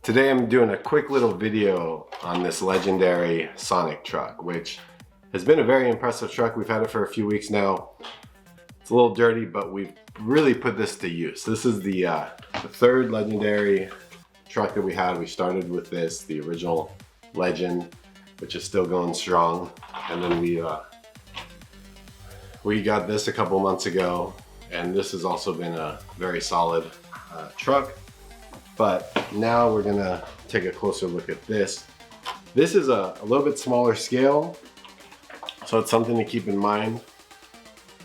Today I'm doing a quick little video on this legendary Sonic truck, which has been a very impressive truck. We've had it for a few weeks now. It's a little dirty, but we've really put this to use. This is the third legendary truck that we had. We started with this, the original Legend, which is still going strong. And then we got this a couple months ago, and this has also been a very solid truck. But now we're gonna take a closer look at this. This is a little bit smaller scale, so it's something to keep in mind.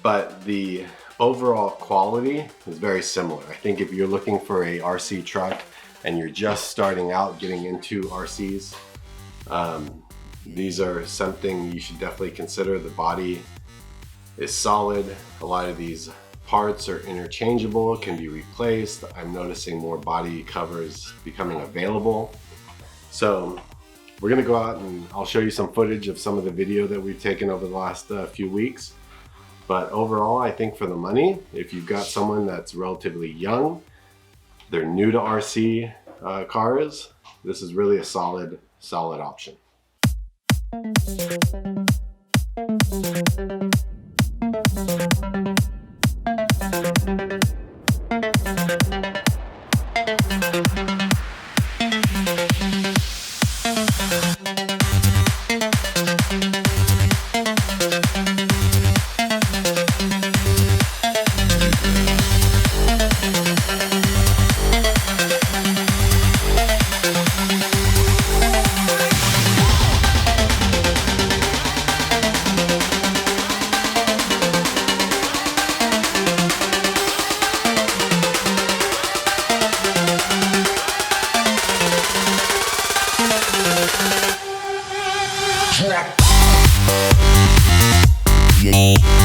But the overall quality is very similar. I think if you're looking for a RC truck and you're just starting out getting into RCs, these are something you should definitely consider. The body is solid. A lot of these parts are interchangeable, can be replaced. I'm noticing more body covers becoming available. So we're gonna go out and I'll show you some footage of some of the video that we've taken over the last few weeks. But overall, I think for the money, if you've got someone that's relatively young, they're new to RC cars, this is really a solid option. Yeah.